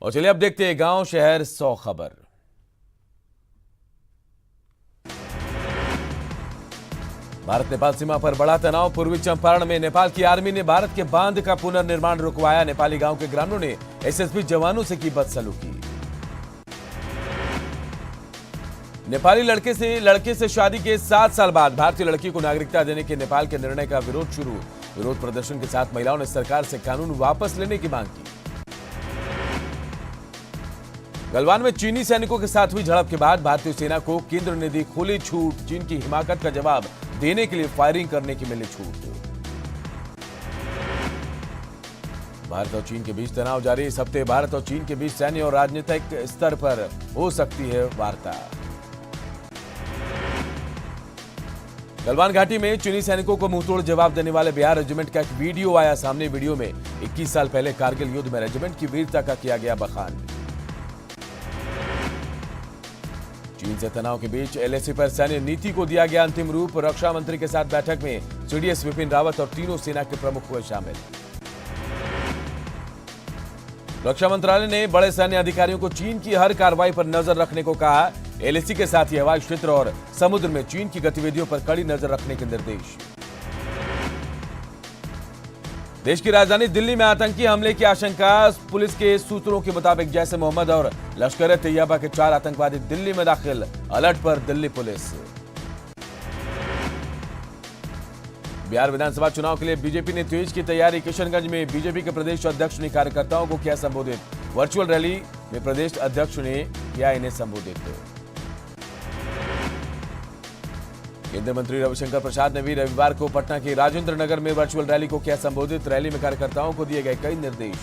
और चलिए अब देखते हैं गांव शहर 100 खबर। भारत नेपाल सीमा पर बड़ा तनाव। पूर्वी चंपारण में नेपाल की आर्मी ने भारत के बांध का पुनर्निर्माण रुकवाया। नेपाली गांव के ग्रामीणों ने एसएसबी जवानों से की बदसलूकी। नेपाली लड़के से शादी के 7 साल बाद भारतीय लड़की को नागरिकता देने के नेपाल के निर्णय का विरोध शुरू। विरोध प्रदर्शन के साथ महिलाओं ने सरकार से कानून वापस लेने की मांग की। गलवान में चीनी सैनिकों के साथ हुई झड़प के बाद भारतीय सेना को केंद्र ने दी खुली छूट। चीन की हिमाकत का जवाब देने के लिए फायरिंग करने की मिली छूट। भारत और चीन के बीच तनाव जारी। इस हफ्ते भारत और चीन के बीच सैन्य और राजनीतिक स्तर पर हो सकती है वार्ता। गलवान घाटी में चीनी सैनिकों को मुंहतोड़ जवाब देने वाले बिहार रेजिमेंट का एक वीडियो आया सामने। वीडियो में 21 साल पहले कारगिल युद्ध में रेजिमेंट की वीरता का किया गया बखान। चीन से तनाव के बीच एलएसी पर सैन्य नीति को दिया गया अंतिम रूप। रक्षा मंत्री के साथ बैठक में सीडीएस विपिन रावत और तीनों सेना के प्रमुख हुए शामिल। रक्षा मंत्रालय ने बड़े सैन्य अधिकारियों को चीन की हर कार्रवाई पर नजर रखने को कहा। एलएसी के साथ ही हवाई क्षेत्र और समुद्र में चीन की गतिविधियों पर कड़ी नजर रखने के निर्देश। देश की राजधानी दिल्ली में आतंकी हमले की आशंका। पुलिस के सूत्रों के मुताबिक जैश ए मोहम्मद और लश्कर तैयबा के 4 आतंकवादी दिल्ली में दाखिल। अलर्ट पर दिल्ली पुलिस। बिहार विधानसभा चुनाव के लिए बीजेपी ने तेज की तैयारी। किशनगंज में बीजेपी के प्रदेश अध्यक्ष ने कार्यकर्ताओं को किया संबोधित। वर्चुअल रैली में प्रदेश अध्यक्ष ने किया इन्हें संबोधित। केंद्रीय मंत्री रविशंकर प्रसाद ने भी रविवार को पटना के राजेंद्र नगर में वर्चुअल रैली को किया संबोधित। रैली में कार्यकर्ताओं को दिए गए कई निर्देश।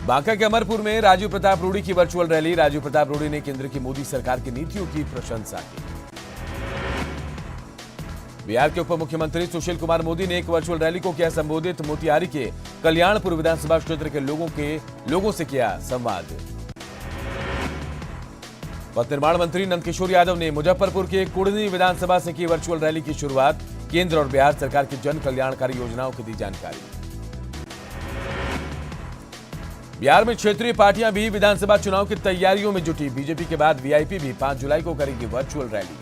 बांका के अमरपुर में राजीव प्रताप रूडी की वर्चुअल रैली। राजीव प्रताप रूडी ने केंद्र की मोदी सरकार की नीतियों की प्रशंसा की। बिहार के उप मुख्यमंत्री सुशील कुमार मोदी ने एक वर्चुअल रैली को किया संबोधित। मोतिहारी के कल्याणपुर विधानसभा क्षेत्र के लोगों से किया संवाद। पथ निर्माण मंत्री नंदकिशोर यादव ने मुजफ्फरपुर के कुढ़नी विधानसभा से की वर्चुअल रैली की शुरुआत। केंद्र और बिहार सरकार की जन कल्याणकारी योजनाओं की दी जानकारी। बिहार में क्षेत्रीय पार्टियां भी विधानसभा चुनाव की तैयारियों में जुटी। बीजेपी के बाद वीआईपी भी 5 जुलाई को करेगी वर्चुअल रैली।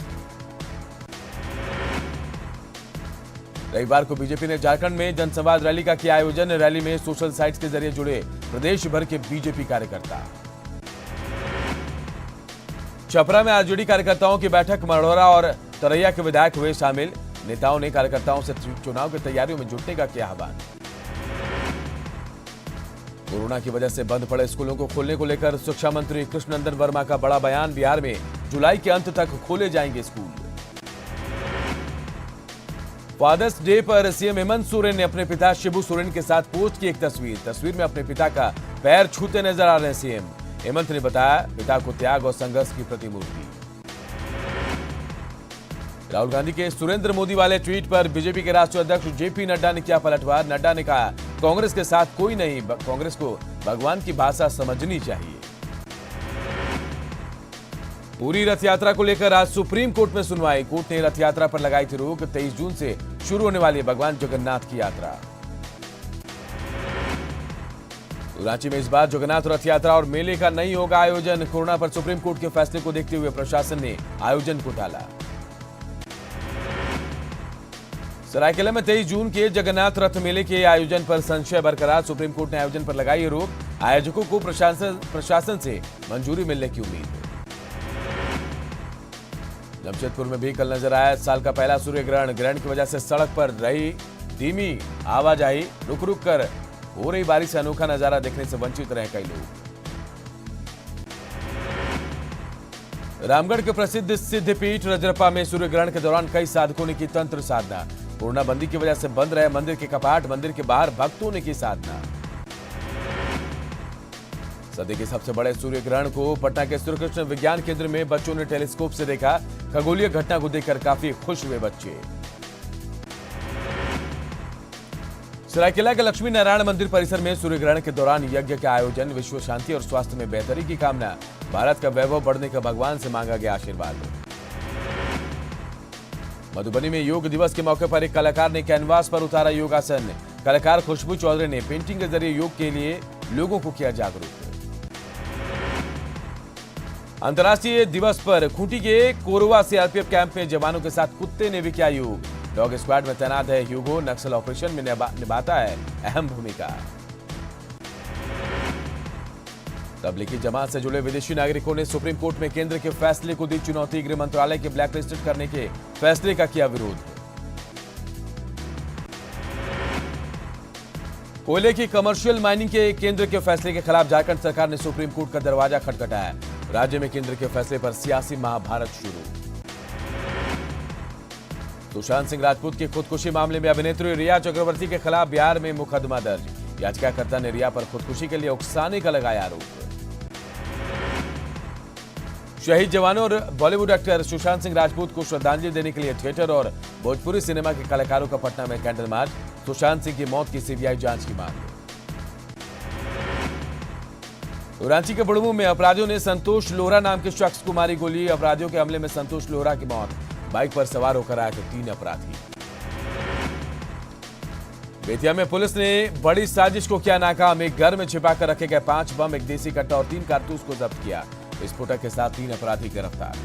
रविवार को बीजेपी ने झारखंड में जनसंवाद रैली का किया आयोजन। रैली में सोशल साइट्स के जरिए जुड़े प्रदेश भर के बीजेपी कार्यकर्ता। छपरा में आरजेडी कार्यकर्ताओं की बैठक। मढ़ौरा और तरैया के विधायक हुए शामिल। नेताओं ने कार्यकर्ताओं से चुनाव की तैयारियों में जुटने का किया आह्वान। कोरोना की वजह से बंद पड़े स्कूलों को खोलने को लेकर शिक्षा मंत्री कृष्णनंदन वर्मा का बड़ा बयान। बिहार में जुलाई के अंत तक खोले जाएंगे स्कूल। फादर्स डे पर सीएम हेमंत सोरेन ने अपने पिता शिबू सोरेन के साथ पोस्ट की एक तस्वीर में अपने पिता का पैर छूते नजर आ रहे हैं सीएम। हेमंत ने बताया पिता को त्याग और संघर्ष की प्रतिमूर्ति। राहुल गांधी के सुरेंद्र मोदी वाले ट्वीट पर बीजेपी के राष्ट्रीय अध्यक्ष जेपी नड्डा ने किया पलटवार। नड्डा ने कहा कांग्रेस के साथ कोई नहीं, कांग्रेस को भगवान की भाषा समझनी चाहिए। पूरी रथ यात्रा को लेकर आज सुप्रीम कोर्ट में सुनवाई। कोर्ट ने रथ यात्रा पर लगाई थी रोक। 23 जून से शुरू होने वाली भगवान जगन्नाथ की यात्रा। रांची में इस बार जगन्नाथ रथ यात्रा और मेले का नहीं होगा आयोजन। कोरोना पर सुप्रीम कोर्ट के फैसले को देखते हुए प्रशासन ने आयोजन को टाला। सरायकेला में 23 जून के जगन्नाथ रथ मेले के आयोजन पर संशय बरकरार। सुप्रीम कोर्ट ने आयोजन पर लगाई रोक। आयोजकों को प्रशासन से मंजूरी मिलने की उम्मीद। जमशेदपुर में भी कल नजर आया साल का पहला सूर्य ग्रहण। ग्रहण की वजह से सड़क पर रही धीमी आवाजाही। रुक रुक कर हो रही बारिश से अनोखा नजारा देखने से वंचित रहे कई लोग। रामगढ़ के प्रसिद्ध सिद्धपीठ रजरप्पा में सूर्य ग्रहण के दौरान कई साधकों ने की तंत्र साधना। कोरोना बंदी की वजह से बंद रहे मंदिर के कपाट। मंदिर के बाहर भक्तों ने की साधना। सदी के सबसे बड़े सूर्य ग्रहण को पटना के श्रीकृष्ण विज्ञान केंद्र में बच्चों ने टेलीस्कोप से देखा। खगोलीय घटना को देखकर काफी खुश हुए बच्चे। सरायकेला के लक्ष्मी नारायण मंदिर परिसर में सूर्य ग्रहण के दौरान यज्ञ का आयोजन। विश्व शांति और स्वास्थ्य में बेहतरी की कामना। भारत का वैभव बढ़ने का भगवान से मांगा गया आशीर्वाद। मधुबनी में योग दिवस के मौके पर एक कलाकार ने कैनवास पर उतारा योगासन। कलाकार खुशबू चौधरी ने पेंटिंग के जरिए योग के लिए लोगों को किया जागरूक। अंतर्राष्ट्रीय दिवस पर खूंटी के कोरवा सीआरपीएफ कैंप में जवानों के साथ कुत्ते ने भी किया योग। डॉग स्क्वाड में तैनात है ह्यूगो, नक्सल ऑपरेशन में निभाता है अहम भूमिका। तबलीगी जमात से जुड़े विदेशी नागरिकों ने सुप्रीम कोर्ट में केंद्र के फैसले को दी चुनौती। गृह मंत्रालय के ब्लैकलिस्टेड करने के फैसले का किया विरोध। कोयले की कमर्शियल माइनिंग के केंद्र के फैसले के खिलाफ झारखंड सरकार ने सुप्रीम कोर्ट का दरवाजा खटखटाया। राज्य में केंद्र के फैसले पर सियासी महाभारत शुरू। सुशांत सिंह राजपूत की खुदकुशी मामले में अभिनेत्री रिया चक्रवर्ती के खिलाफ बिहार में मुकदमा दर्ज। याचिकाकर्ता ने रिया पर खुदकुशी के लिए उकसाने का लगाया आरोप। शहीद जवानों और बॉलीवुड एक्टर सुशांत सिंह राजपूत को श्रद्धांजलि देने के लिए थिएटर और भोजपुरी सिनेमा के कलाकारों का पटना में कैंडल मार्च। सुशांत सिंह की मौत की सीबीआई जांच की मांग। रांची के बुढ़मू में अपराधियों ने संतोष लोहरा नाम के शख्स को मारी गोली। अपराधियों के हमले में संतोष लोहरा की मौत। बाइक पर सवार होकर आए थे 3 अपराधी। बेतिया में पुलिस ने बड़ी साजिश को किया नाकाम। एक घर में छिपाकर रखे गए 5 बम, एक देसी कट्टा और 3 कारतूस को जब्त किया। विस्फोटक के साथ 3 अपराधी गिरफ्तार।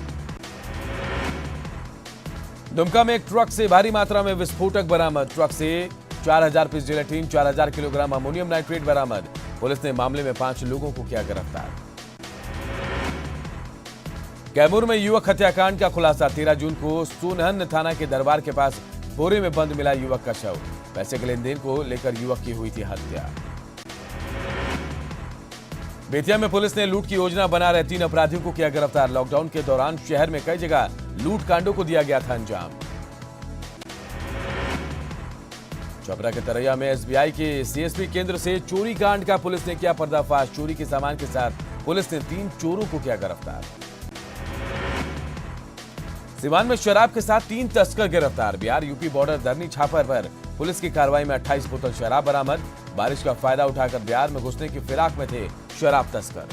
दुमका में एक ट्रक से भारी मात्रा में विस्फोटक बरामद। ट्रक से 4000 piece gelatin, 4000 kilogram ammonium nitrate बरामद। पुलिस ने मामले में 5 लोगों को किया गिरफ्तार। कैमूर में युवक हत्याकांड का खुलासा। 13 जून को सोनहन थाना के दरबार के पास बोरे में बंद मिला युवक का शव। पैसे के लेनदेन को लेकर युवक की हुई थी हत्या। बेतिया में पुलिस ने लूट की योजना बना रहे 3 अपराधियों को किया गिरफ्तार। लॉकडाउन के दौरान शहर में कई जगह लूट कांडों को दिया गया था अंजाम। चपरा के तरैया में एसबीआई के सीएसपी केंद्र से चोरी कांड का पुलिस ने किया पर्दाफाश। चोरी के सामान के साथ पुलिस ने 3 चोरों को किया गिरफ्तार। सिवान में शराब के साथ 3 तस्कर गिरफ्तार। बिहार यूपी बॉर्डर धरनी छापर पर पुलिस की कार्रवाई में 28 बोतल शराब बरामद। बारिश का फायदा उठाकर बिहार में घुसने की फिराक में थे शराब तस्कर।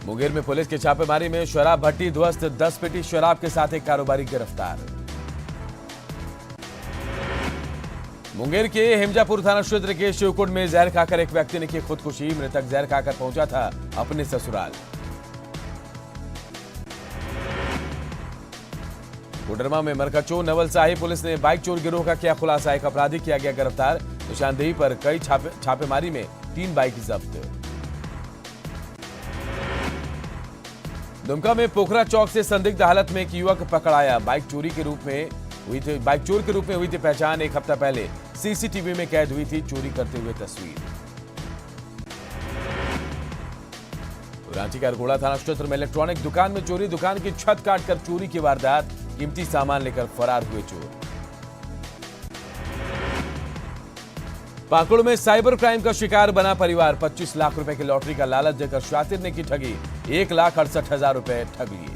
मुंगेर में पुलिस की छापेमारी में शराब भट्टी ध्वस्त। 10 पेटी शराब के साथ एक कारोबारी गिरफ्तार। मुंगेर के हेमजापुर थाना क्षेत्र के शिवकुंड में जहर खाकर एक व्यक्ति ने की खुदकुशी। मृतक जहर खाकर पहुंचा था अपने ससुराल। कोडरमा में मरकचो नवलसाही पुलिस ने बाइक चोर गिरोह का किया खुलासा। एक अपराधी किया गया गिरफ्तार। निशानदेही पर कई छापेमारी में 3 बाइक जब्त। दुमका में पोखरा चौक से संदिग्ध हालत में एक युवक पकड़ाया। बाइक चोर के रूप में हुई थी पहचान। 1 हफ्ता पहले सीसीटीवी में कैद हुई थी चोरी करते हुए तस्वीर। रांची के अरगोड़ा थाना क्षेत्र में इलेक्ट्रॉनिक दुकान में चोरी। दुकान की छत काटकर चोरी की वारदात। कीमती सामान लेकर फरार हुए चोर। पाकुड़ में साइबर क्राइम का शिकार बना परिवार। 25 लाख रुपए की लॉटरी का लालच देकर शातिर ने की ठगी। 1,68,000 रुपए ठग लिए।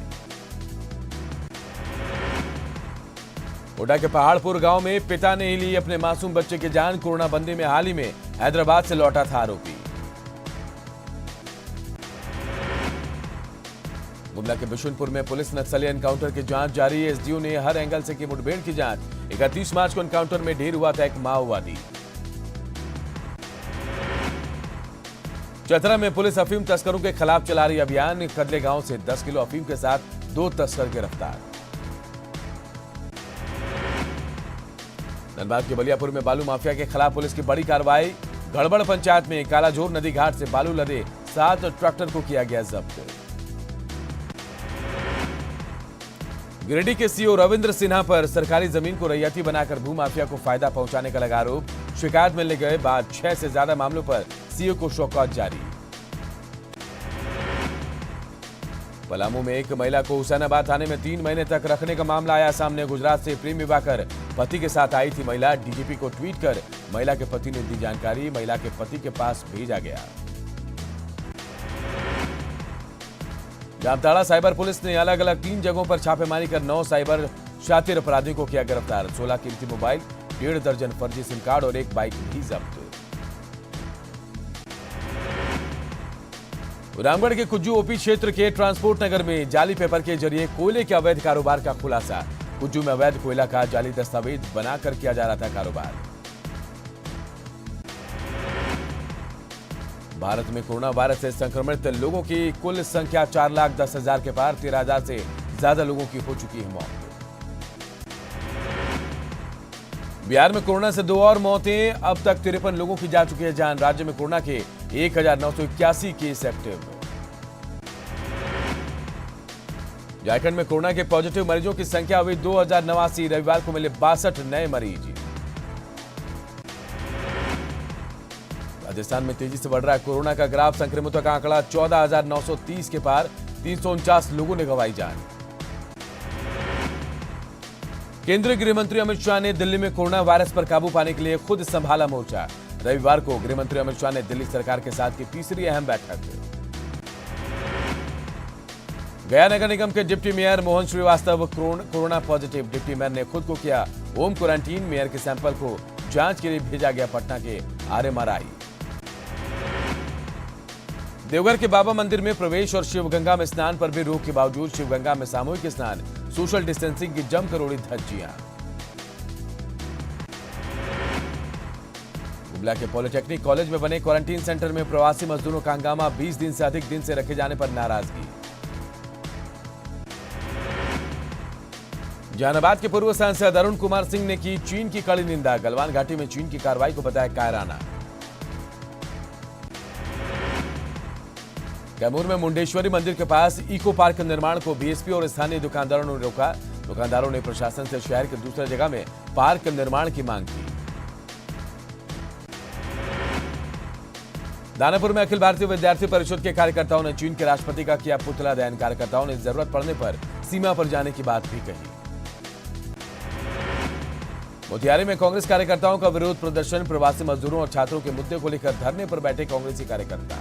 ओडा के पहाड़पुर गांव में पिता ने ही ली अपने मासूम बच्चे की जान। कोरोना बंदी में हाल ही में हैदराबाद से लौटा था आरोपी। गुमला के बिशुनपुर में पुलिस नक्सली एनकाउंटर की जांच जारी है। एसडीओ ने हर एंगल से की मुठभेड़ की जांच। 31 मार्च को एनकाउंटर में ढेर हुआ था एक माओवादी। चतरा में पुलिस अफीम तस्करों के खिलाफ चला रही अभियान। कदले गांव से 10 किलो अफीम के साथ 2 तस्कर गिरफ्तार। धनबाद के बलियापुर में बालू माफिया के खिलाफ पुलिस की बड़ी कार्रवाई। गड़बड़ पंचायत में कालाझोर नदी घाट से बालू लदे 7 ट्रैक्टर को किया गया जब्त। गिरिडीह के सीओ रविंद्र सिन्हा पर सरकारी जमीन को रैयती बनाकर भूमाफिया को फायदा पहुंचाने का लगा आरोप। शिकायत मिलने के बाद 6 से ज्यादा मामलों पर सीओ को शोकॉज जारी। पलामू में एक महिला को हुसैनाबाद थाने में 3 महीने तक रखने का मामला आया सामने। गुजरात से प्रेम विवाह कर पति के साथ आई थी महिला। डीजीपी को ट्वीट कर महिला के पति ने दी जानकारी। महिला के पति के पास भेजा गया। जामताड़ा साइबर पुलिस ने अलग अलग 3 जगहों पर छापेमारी कर 9 साइबर शातिर अपराधियों को किया गिरफ्तार। 16 कीमती मोबाइल, 1.5 दर्जन फर्जी सिम कार्ड और एक बाइक भी जब्त। रामगढ़ के कुज्जू ओपी क्षेत्र के ट्रांसपोर्ट नगर में जाली पेपर के जरिए कोयले के अवैध कारोबार का खुलासा। कुज्जू में अवैध कोयला का जाली दस्तावेज बनाकर किया जा रहा था कारोबार। भारत में कोरोना वायरस से संक्रमित लोगों की कुल संख्या 4,10,000 के पार, 13,000 से ज्यादा लोगों की हो चुकी है मौत। बिहार में कोरोना से 2 और मौतें, अब तक 53 लोगों की जा चुकी है जान। राज्य में कोरोना के 1,981 केस एक्टिव। झारखंड में कोरोना के पॉजिटिव मरीजों की संख्या हुई 2,089, रविवार को मिले 62 नए मरीज। राजस्थान में तेजी से बढ़ रहा है कोरोना का ग्राफ, संक्रमितों का आंकड़ा 14,930 के पार, 349 लोगों ने गंवाई जान। केंद्रीय गृह मंत्री अमित शाह ने दिल्ली में कोरोना वायरस पर काबू पाने के लिए खुद संभाला मोर्चा। रविवार को गृह मंत्री अमित शाह ने दिल्ली सरकार के साथ की तीसरी अहम बैठक। गया नगर निगम के deputy mayor Mohan Shrivastava corona positive, deputy mayor ने खुद को किया होम क्वारंटीन। मेयर के सैंपल को जांच के लिए भेजा गया पटना के RMRI। देवघर के बाबा मंदिर में प्रवेश और शिवगंगा में स्नान पर भी रोक के बावजूद शिवगंगा में सामूहिक स्नान, सोशल डिस्टेंसिंग की जमकर उड़ी धज्जियां। गुमला के पॉलिटेक्निक कॉलेज में बने क्वारंटीन सेंटर में प्रवासी मजदूरों का हंगामा, 20 दिन से अधिक दिन से रखे जाने पर नाराजगी। जहानाबाद के पूर्व सांसद अरुण कुमार सिंह ने की चीन की कड़ी निंदा, गलवान घाटी में चीन की कार्रवाई को बताया कायराना। कैमूर में मुंडेश्वरी मंदिर के पास इको पार्क के निर्माण को बीएसपी और स्थानीय दुकानदारों ने रोका। दुकानदारों ने प्रशासन से शहर के दूसरे जगह में पार्क के निर्माण की मांग की। दानापुर में अखिल भारतीय विद्यार्थी परिषद के कार्यकर्ताओं ने चीन के राष्ट्रपति का किया पुतला दहन। कार्यकर्ताओं ने जरूरत पड़ने पर सीमा पर जाने की बात भी कही। मोतिहारी में कांग्रेस कार्यकर्ताओं का विरोध प्रदर्शन, प्रवासी मजदूरों और छात्रों के मुद्दे को लेकर धरने पर बैठे कांग्रेसी कार्यकर्ता।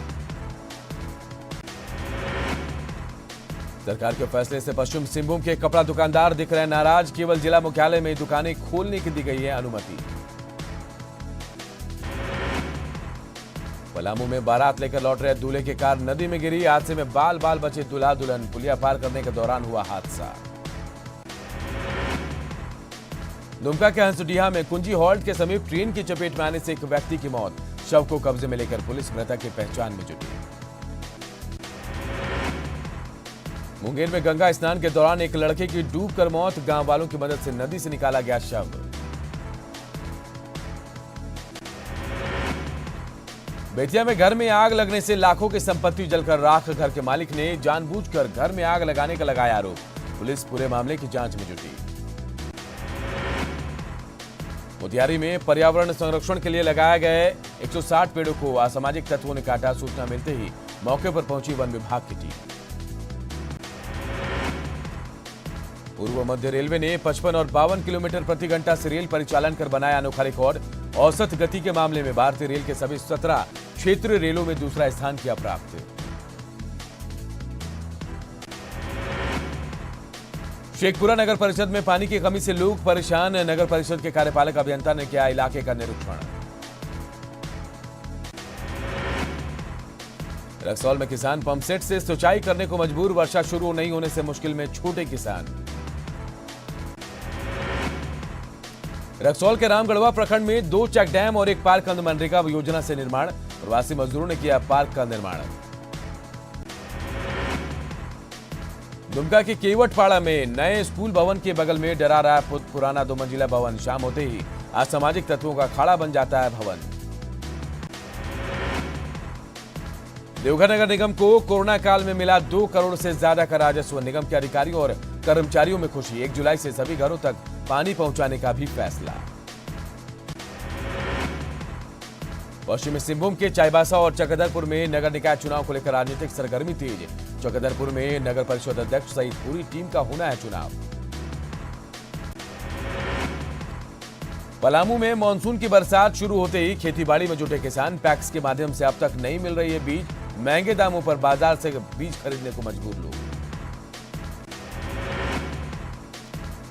सरकार के फैसले से पश्चिम सिंहभूम के कपड़ा दुकानदार दिख रहे नाराज, केवल जिला मुख्यालय में दुकानें खोलने की दी गई है अनुमति। पलामू में बारात लेकर लौट रहे दूल्हे की कार नदी में गिरी, हादसे में बाल बाल बचे दूल्हा दुल्हन, पुलिया पार करने के दौरान हुआ हादसा। दुमका के हंसडीहा में कुंजी हॉल्ट के समीप ट्रेन की चपेट में आने से एक व्यक्ति की मौत, शव को कब्जे में लेकर पुलिस मृतक की पहचान में जुटी। मुंगेर में गंगा स्नान के दौरान एक लड़के की डूबकर मौत, गांव वालों की मदद से नदी से निकाला गया शव। बेतिया में घर में आग लगने से लाखों की संपत्ति जलकर राख, घर के मालिक ने जानबूझकर घर में आग लगाने का लगाया आरोप, पुलिस पूरे मामले की जांच में जुटी। मोतिहारी में पर्यावरण संरक्षण के लिए लगाए गए 160 पेड़ों को असामाजिक तत्वों ने काटा, सूचना मिलते ही मौके पर पहुंची वन विभाग की टीम। पूर्व मध्य रेलवे ने 55 और 52 किलोमीटर प्रति घंटा से रेल परिचालन कर बनाया अनोखा रिकॉर्ड, औसत गति के मामले में भारतीय रेल के सभी 17 क्षेत्रीय रेलों में दूसरा स्थान किया प्राप्त। शेखपुरा नगर परिषद में पानी की कमी से लोग परेशान, नगर परिषद के कार्यपालक अभियंता ने किया इलाके का निरीक्षण। रक्सौल में किसान पंपसेट से सिंचाई करने को मजबूर, वर्षा शुरू नहीं होने से मुश्किल में छोटे किसान। रक्सौल के रामगढ़वा प्रखंड में 2 चेक डैम और एक पार्क मनरेगा योजना से निर्माण, प्रवासी मजदूरों ने किया पार्क का निर्माण। दुमका के केवटपाड़ा में नए स्कूल भवन के बगल में डरा रहा पुराना 2 मंजिला भवन, शाम होते ही असामाजिक तत्वों का अखाड़ा बन जाता है भवन। देवघर नगर निगम को कोरोना काल में मिला 2 करोड़ से ज्यादा का राजस्व, निगम के अधिकारियों और कर्मचारियों में खुशी, 1 जुलाई से सभी घरों तक पानी पहुंचाने का भी फैसला। पश्चिमी सिंहभूम के चाईबासा और चक्रधरपुर में नगर निकाय चुनाव को लेकर राजनीतिक सरगर्मी तेज, चक्रधरपुर में नगर परिषद अध्यक्ष सहित पूरी टीम का होना है चुनाव। पलामू में मानसून की बरसात शुरू होते ही खेतीबाड़ी में जुटे किसान, पैक्स के माध्यम से अब तक नहीं मिल रही है बीज, महंगे दामों पर बाजार से बीज खरीदने को मजबूर लोग।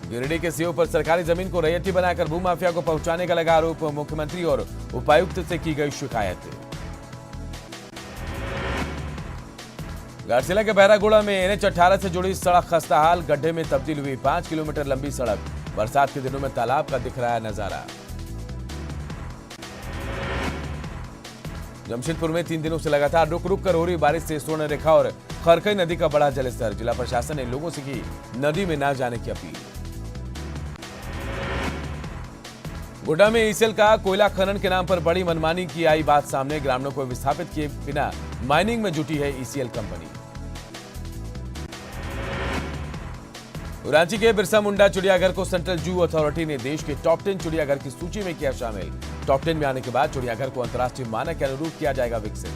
गिरिडीह के सीओ पर सरकारी जमीन को रैयती बनाकर भूमाफिया को पहुंचाने का लगा आरोप, मुख्यमंत्री और उपायुक्त से की गई शिकायत। गारसीला के बहरागोड़ा में NH-18 से जुड़ी सड़क खस्ता हाल, गड्ढे में तब्दील हुई 5 किलोमीटर लंबी सड़क। बरसात के दिनों में तालाब का दिख रहा है नजारा। जमशेदपुर में 3 दिनों से लगातार रुक रुक कर हो रही बारिश से स्वर्ण रेखा और खरखई नदी का बढ़ा जलस्तर। जिला प्रशासन ने लोगों से की नदी में न जाने की अपील। गोड्डा में ईसीएल का कोयला खनन के नाम पर बड़ी मनमानी की आई बात सामने। ग्रामीणों को विस्थापित किए बिना माइनिंग में जुटी है ईसीएल कंपनी। रांची के बिरसा मुंडा चिड़ियाघर को सेंट्रल जू अथॉरिटी ने देश के टॉप 10 चिड़ियाघर की सूची में किया शामिल। टॉप 10 में आने के बाद चिड़ियाघर को अंतर्राष्ट्रीय मानक के अनुरूप किया जाएगा विकसित।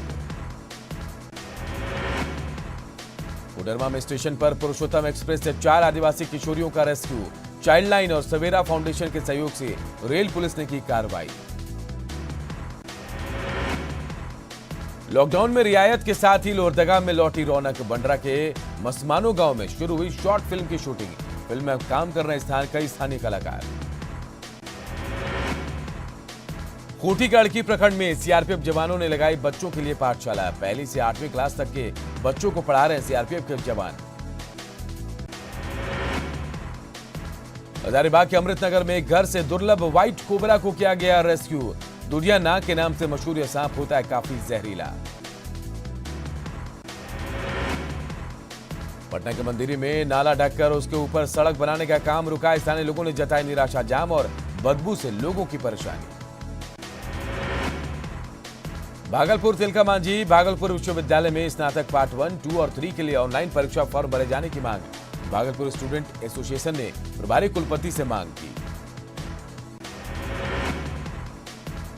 कोडरमा में स्टेशन पर पुरुषोत्तम एक्सप्रेस से 4 आदिवासी किशोरियों का रेस्क्यू। चाइल्ड लाइन और सवेरा फाउंडेशन के सहयोग से रेल पुलिस ने की कार्रवाई। लॉकडाउन में रियायत के साथ ही लोहरदगा में लौटी रौनक। बंडरा के मसमानो गांव में शुरू हुई शॉर्ट फिल्म की शूटिंग। फिल्म में काम कर रहे कई स्थानीय कलाकार। खूंटी के अड़की प्रखंड में सीआरपीएफ जवानों ने लगाई बच्चों के लिए पाठशाला। 1 से 8वीं क्लास तक के बच्चों को पढ़ा रहे हैं सीआरपीएफ के जवान। हजारीबाग के अमृतनगर में एक घर से दुर्लभ व्हाइट कोबरा को किया गया रेस्क्यू। दुनिया नाग के नाम से मशहूर यह सांप होता है काफी जहरीला। पटना के मंदिरी में नाला ढककर उसके ऊपर सड़क बनाने का काम रुका। स्थानीय लोगों ने जताई निराशा। जाम और बदबू से लोगों की परेशानी। भागलपुर तिलका मांझी भागलपुर विश्वविद्यालय में स्नातक पार्ट 1, 2 और 3 के लिए ऑनलाइन परीक्षा फॉर्म भरे जाने की मांग। भागलपुर स्टूडेंट एसोसिएशन ने प्रभारी कुलपति से मांग की।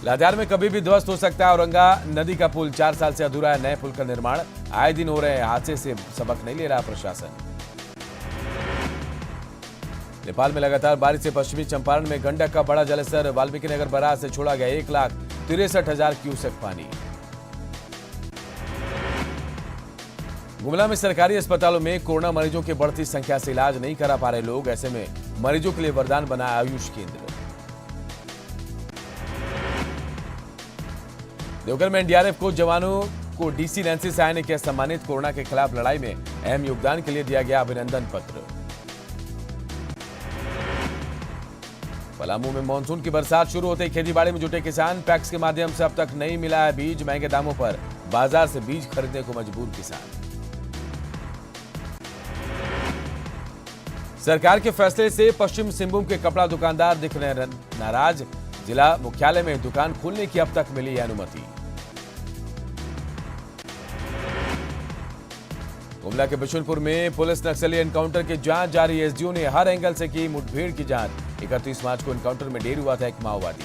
लातेहार में कभी भी ध्वस्त हो सकता है औरंगा नदी का पुल। 4 साल से अधूरा है नए पुल का निर्माण। आए दिन हो रहे हादसे से सबक नहीं ले रहा प्रशासन। नेपाल में लगातार बारिश से पश्चिमी चंपारण में गंडक का बड़ा जलस्तर। वाल्मीकि नगर बराज से छोड़ा गया 1,63,000 क्यूसेक पानी। गुमला में सरकारी अस्पतालों में कोरोना मरीजों की बढ़ती संख्या से इलाज नहीं करा पा रहे लोग। ऐसे में मरीजों के लिए वरदान बना आयुष केंद्र। देवघर में एनडीआरएफ को जवानों को डीसी नैन्सी साय ने किया सम्मानित। कोरोना के खिलाफ लड़ाई में अहम योगदान के लिए दिया गया अभिनंदन पत्र। पलामू में मानसून की बरसात शुरू होते ही खेतीबाड़ी में जुटे किसान। पैक्स के माध्यम से अब तक नहीं मिला है बीज। महंगे दामों पर बाजार से बीज खरीदने को मजबूर किसान। सरकार के फैसले से पश्चिम सिंहभूम के कपड़ा दुकानदार दिख रहे नाराज। जिला मुख्यालय में दुकान खोलने की अब तक मिली अनुमति। गुमला के बिशुनपुर में पुलिस नक्सली एनकाउंटर की जांच जारी। एसडीओ ने हर एंगल से की मुठभेड़ की जांच। 31 मार्च को एनकाउंटर में ढेर हुआ था एक माओवादी।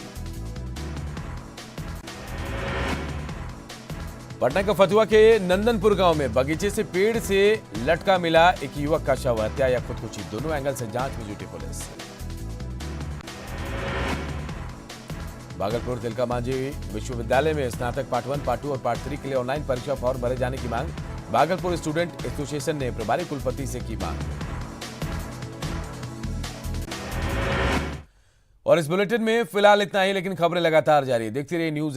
पटना के फतुहा के नंदनपुर गांव में बगीचे से पेड़ से लटका मिला एक युवक का शव। हत्या या खुदकुशी, दोनों एंगल से जांच में जुटी पुलिस। भागलपुर तिलका मांझी विश्वविद्यालय में स्नातक पार्ट 1, पार्ट 2 और पार्ट 3 के लिए ऑनलाइन परीक्षा फॉर्म भरे जाने की मांग। भागलपुर स्टूडेंट एसोसिएशन ने प्रभारी कुलपति से की मांग। और इस बुलेटिन में फिलहाल इतना ही, लेकिन खबरें लगातार जारी। देखते रहिए न्यूज़ 18।